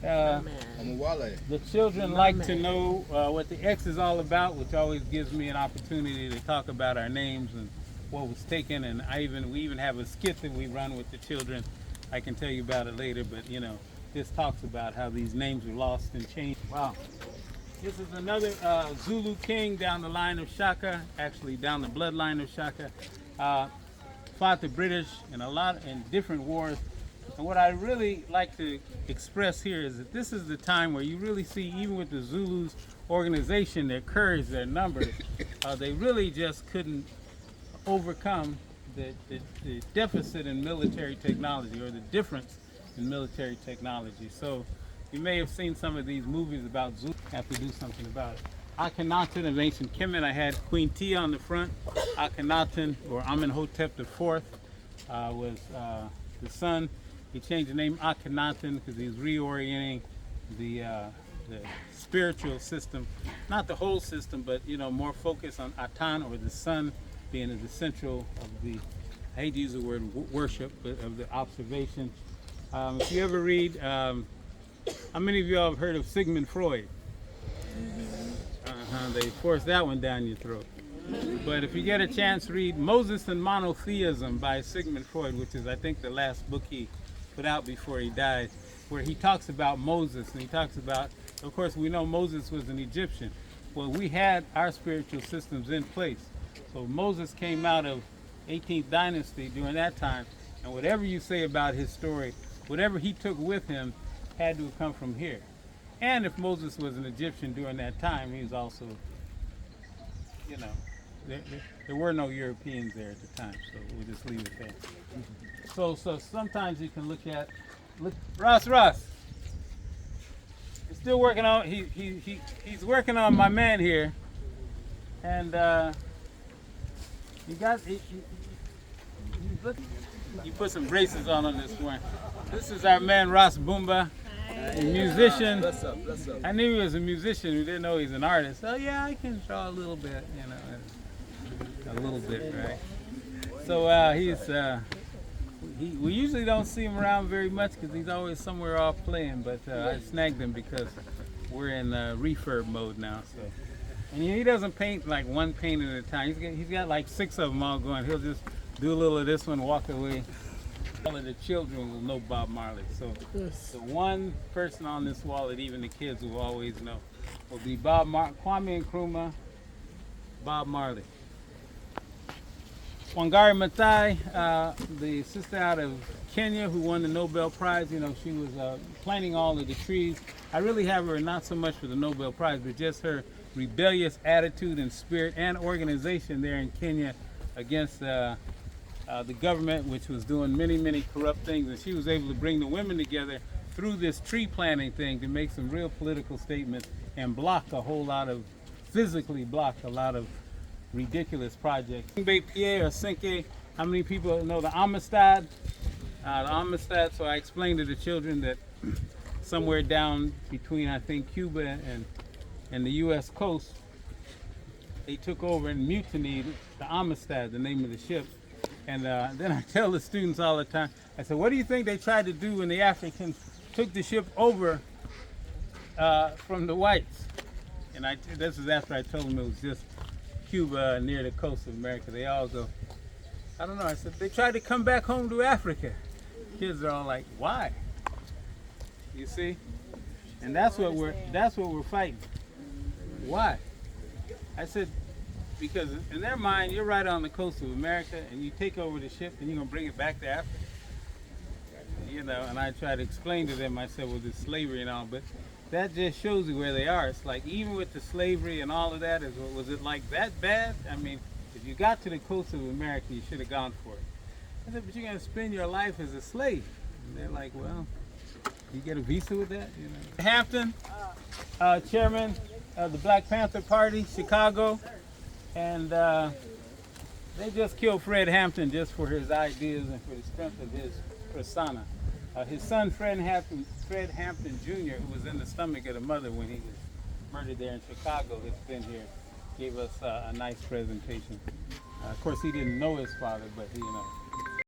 The children like to know what the X is all about, which always gives me an opportunity to talk about our names and what was taken. And we even have a skit that we run with the children. I can tell you about it later, but you know, this talks about how these names were lost and changed. Wow. This is another Zulu king down the line of Shaka, actually down the bloodline of Shaka. Fought the British in different wars. And what I really like to express here is that this is the time where you really see, even with the Zulus organization, their courage, their numbers, they really just couldn't overcome the deficit in military technology, or the difference in military technology. So you may have seen some of these movies about Zulu. Have to do something about it. Akhenaten of ancient Kemet, I had Queen Tia on the front. Akhenaten, or Amenhotep IV, was the son. He changed the name Akhenaten because he was reorienting the spiritual system, not the whole system, but you know, more focus on Atan, or the sun, being the central of the, I hate to use the word worship, but of the observation. If you ever read, how many of you all have heard of Sigmund Freud? They forced that one down your throat. But if you get a chance, read Moses and Monotheism by Sigmund Freud, which is, I think, the last book he put out before he died, where he talks about Moses, and he talks about, of course, we know Moses was an Egyptian. Well, we had our spiritual systems in place. So Moses came out of 18th dynasty during that time, and whatever you say about his story, whatever he took with him had to have come from here. And if Moses was an Egyptian during that time, he was also, you know, there were no Europeans there at the time, so we'll just leave it there. So sometimes you can look, Ross. He's still working on, he's working on my man here, and you put some braces on this one. This is our man Ross Boomba, a musician. Bless up. I knew he was a musician who didn't know he's an artist. Oh yeah, I can draw a little bit, you know, a little bit, right? So we usually don't see him around very much because he's always somewhere off playing, but I snagged him because we're in refurb mode now. So, and he doesn't paint like one painting at a time. He's got like 6 of them all going. He'll just do a little of this one, walk away. All of the children will know Bob Marley. So the one person on this wall that even the kids will always know will be Kwame Nkrumah, Bob Marley. Wangari Maathai, the sister out of Kenya who won the Nobel Prize, you know, she was planting all of the trees. I really have her not so much for the Nobel Prize, but just her rebellious attitude and spirit and organization there in Kenya against the government, which was doing many corrupt things, and she was able to bring the women together through this tree planting thing to make some real political statements and physically block a lot of ridiculous projects. Pierre or Senke, how many people know the Amistad? So I explained to the children that somewhere down between, I think, Cuba and the U.S. coast, they took over and mutinied the Amistad, the name of the ship. And then I tell the students all the time, I said, what do you think they tried to do when the Africans took the ship over from the whites? And this is after I told them it was just Cuba near the coast of America. They all go, I don't know. I said, they tried to come back home to Africa. Kids are all like, why? You see? And that's what we're fighting. Why? I said, because in their mind, you're right on the coast of America, and you take over the ship, and you're gonna bring it back to Africa. You know, and I try to explain to them. I said, well, there's slavery and all, but that just shows you where they are. It's like, even with the slavery and all of that, was it like that bad? I mean, if you got to the coast of America, you should have gone for it. I said, but you're gonna spend your life as a slave. And they're like, well, you get a visa with that? You know. Hampton, chairman of the Black Panther Party, Chicago. And they just killed Fred Hampton just for his ideas and for the strength of his persona. His son, Fred Hampton Jr., who was in the stomach of the mother when he was murdered there in Chicago, has been here, gave us a nice presentation. Of course, he didn't know his father, but he, you know,